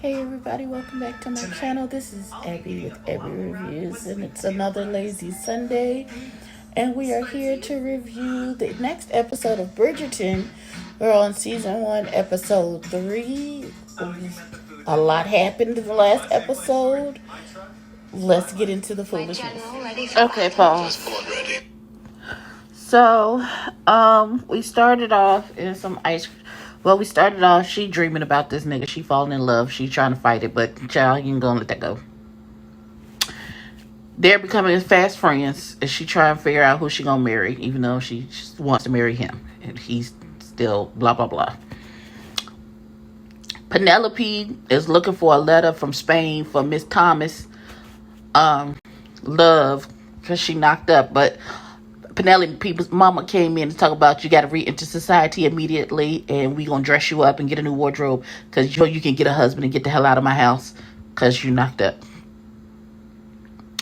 Hey everybody, welcome back to my channel. This is Abby with Abby Reviews, and it's another lazy Sunday, and we are here to review the next episode of Bridgerton. We're on season 1, episode 3. A lot happened in the last episode. Let's get into the foolishness. Okay, pause. So, we started off in some ice. Well, we started off. She dreaming about this nigga. She falling in love. She trying to fight it, but child, you ain't gonna let that go. They're becoming fast friends, and she trying to figure out who she gonna marry, even though she just wants to marry him, and he's still blah blah blah. Penelope is looking for a letter from Spain for Miss Thomas, love, because she knocked up, but Penelope's mama came in to talk about you got to re-enter society immediately, and we gonna dress you up and get a new wardrobe because you can get a husband and get the hell out of my house because you knocked up.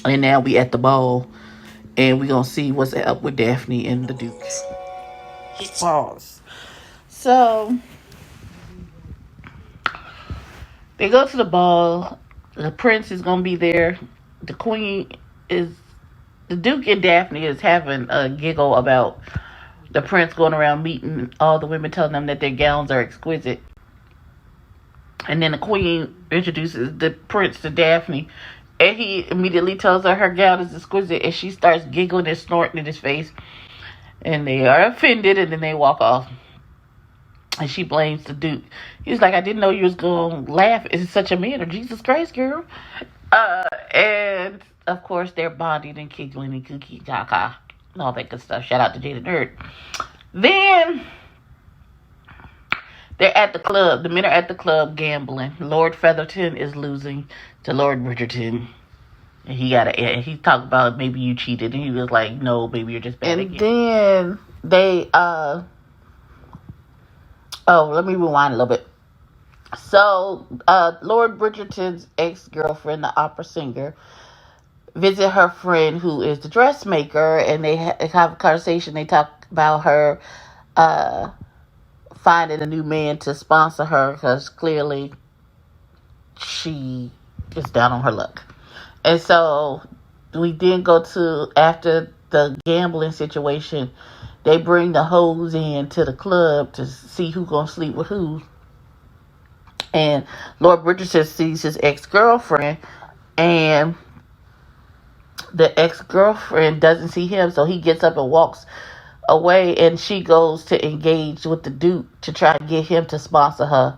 And now we at the ball, and we gonna see what's up with Daphne and the Duke. Pause. So they go to the ball. The prince is gonna be there. The queen is. The Duke and Daphne is having a giggle about the prince going around meeting all the women, telling them that their gowns are exquisite. And then the queen introduces the prince to Daphne, and he immediately tells her gown is exquisite, and she starts giggling and snorting in his face. And they are offended, and then they walk off. And she blames the Duke. He's like, I didn't know you was going to laugh in such a manner. Jesus Christ, girl. And of course, they're bonding and giggling and kooky caca and all that good stuff. Shout out to Jada Nerd. Then they're at the club. The men are at the club gambling. Lord Featherton is losing to Lord Bridgerton. And he talked about maybe you cheated. And he was like, no, maybe you're just bad again. Then they, let me rewind a little bit. So, Lord Bridgerton's ex-girlfriend, the opera singer, visit her friend who is the dressmaker, and they have a conversation. They talk about her finding a new man to sponsor her because clearly she is down on her luck. And so we then go to, after the gambling situation, they bring the hoes in to the club to see who's going to sleep with who. And Lord Bridgerton sees his ex-girlfriend, and the ex-girlfriend doesn't see him, so he gets up and walks away, and she goes to engage with the Duke to try to get him to sponsor her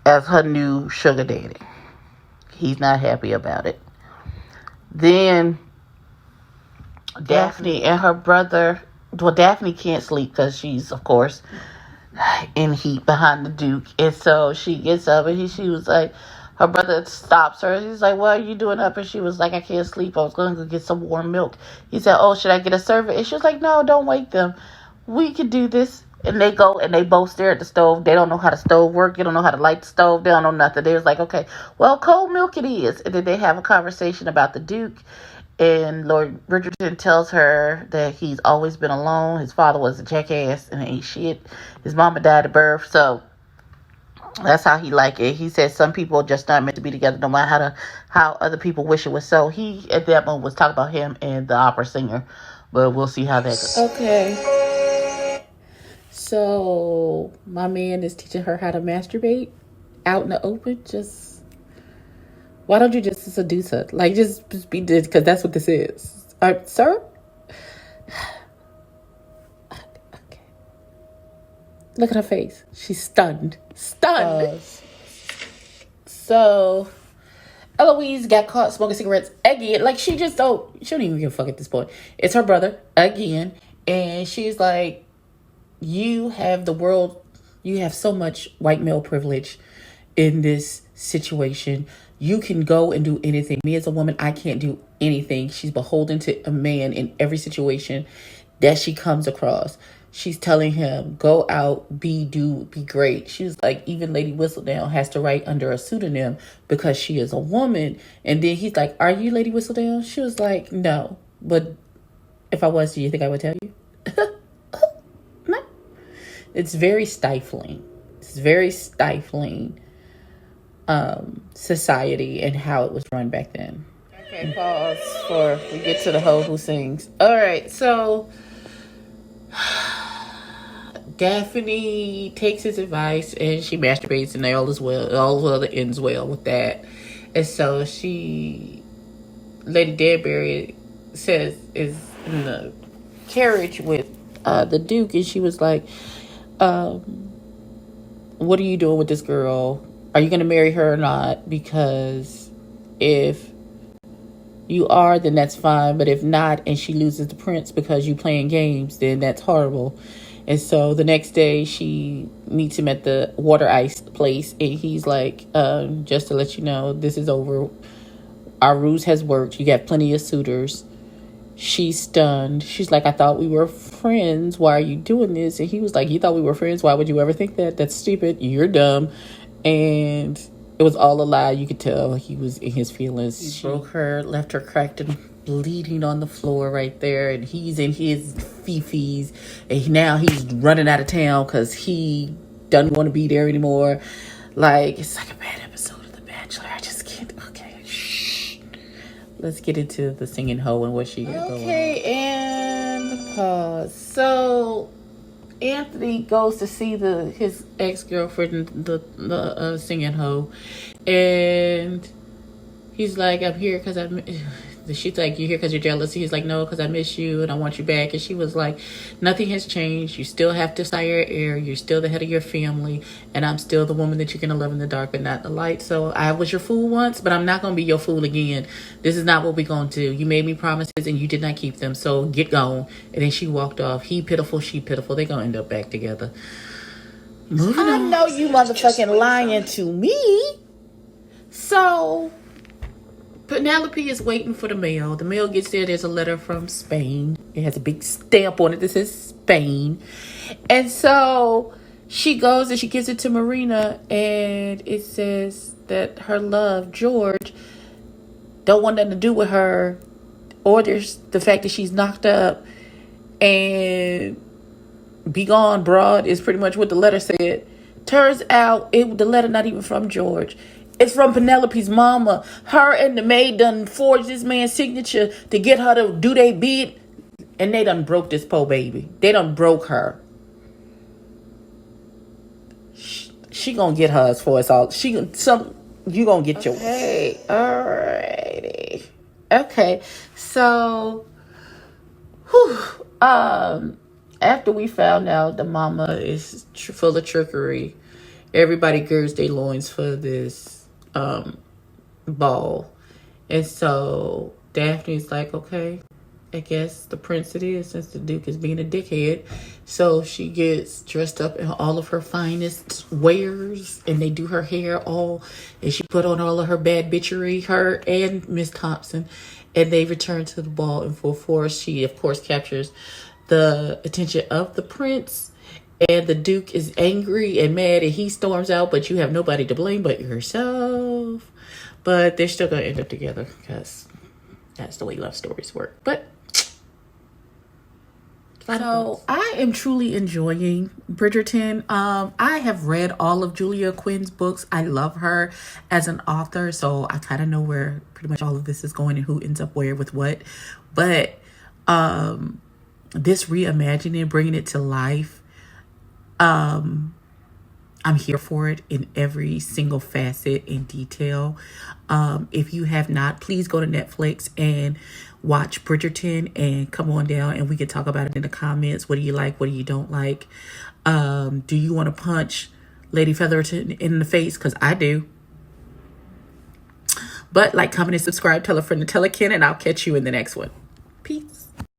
as her new sugar daddy. He's not happy about it. Then Daphne and her brother, well, Daphne can't sleep because she's, of course, in heat behind the Duke, and so she gets up, and she was like, her brother stops her. He's like, what are you doing up? And she was like, I can't sleep. I was going to go get some warm milk. He said, oh, should I get a servant? And she was like, no, don't wake them. We can do this. And they go, and they both stare at the stove. They don't know how the stove works. They don't know how to light the stove. They don't know nothing. They was like, okay, well, cold milk it is. And then they have a conversation about the Duke. And Lord Bridgerton tells her that he's always been alone. His father was a jackass and ain't shit. His mama died at birth. So that's how he like it. He said some people are just not meant to be together, no matter how other people wish it was so. He, at that moment, was talking about him and the opera singer. But we'll see how that goes. Okay. So, my man is teaching her how to masturbate out in the open. Why don't you just seduce her? Like, just be, because that's what this is. Sir? Okay. Look at her face. She's stunned. So, Eloise got caught smoking cigarettes again. Like, she don't even give a fuck at this point. It's her brother again. And she's like, you have so much white male privilege in this situation. You can go and do anything. Me as a woman, I can't do anything. She's beholden to a man in every situation that she comes across. She's telling him, go out, be great. She's like, even Lady Whistledown has to write under a pseudonym because she is a woman. And then he's like, are you Lady Whistledown? She was like, no. But if I was, do you think I would tell you? No. It's very stifling. society and how it was run back then. Okay, pause for we get to the hoe who sings. All right, so Daphne takes his advice and she masturbates, and all is well. All well that ends well with that. And so Lady Danbury is in the carriage with the Duke, and she was like, "What are you doing with this girl? Are you going to marry her or not? Because if you are, then that's fine. But if not, and she loses the prince because you playing games, then that's horrible." And so the next day she meets him at the water ice place, and he's like, just to let you know, this is over. Our ruse has worked. You got plenty of suitors. She's stunned. She's like, I thought we were friends. Why are you doing this? And he was like, you thought we were friends? Why would you ever think that? That's stupid. You're dumb. And it was all a lie. You could tell he was in his feelings. She broke her, left her cracked and bleeding on the floor right there. And he's in his fifis. And now he's running out of town because he doesn't want to be there anymore. Like, it's like a bad episode of The Bachelor. I just can't. Okay, shh. Let's get into the singing hoe and what she got going. Okay, and pause. So Anthony goes to see his ex-girlfriend, the singing hoe, and he's like, I'm here because she's like, you here because you're jealous? He's like, no, because I miss you and I want you back. And she was like, nothing has changed. You still have desire air. You're still the head of your family, and I'm still the woman that you're going to love in the dark but not in the light. So I was your fool once, but I'm not going to be your fool again. This is not what we're going to do. You made me promises and you did not keep them, so get gone. And then she walked off. He pitiful, she pitiful. They're going to end up back together. Moving on. I know you motherfucking lying to me. So Penelope is waiting for the mail. The mail gets there. There's a letter from Spain. It has a big stamp on it that says Spain. And so she goes and she gives it to Marina, and it says that her love, George, don't want nothing to do with her, or there's the fact that she's knocked up, and be gone, broad, is pretty much what the letter said. Turns out the letter not even from George. It's from Penelope's mama. Her and the maid done forged this man's signature to get her to do their bid. And they done broke this poor baby. They done broke her. She gonna get hers for us all. You gonna get yours. Okay, alrighty. Okay, so, after we found out the mama is full of trickery, everybody girds their loins for this ball. And so Daphne's like, okay, I guess the prince it is, since the Duke is being a dickhead. So she gets dressed up in all of her finest wares, and they do her hair all, and she put on all of her bad bitchery, her and Miss Thompson, and they return to the ball in full force. She, of course, captures the attention of the prince, and the Duke is angry and mad, and he storms out, but you have nobody to blame but yourself. But they're still going to end up together because that's the way love stories work. But so I am truly enjoying Bridgerton. I have read all of Julia Quinn's books. I love her as an author, so I kind of know where pretty much all of this is going and who ends up where with what. But this reimagining, bringing it to life, I'm here for it in every single facet and detail. If you have not, please go to Netflix and watch Bridgerton and come on down and we can talk about it in the comments. What do you like? What do you don't like? Do you want to punch Lady Featherton in the face? Because I do. But like, comment, and subscribe. Tell a friend to tell a kin, and I'll catch you in the next one.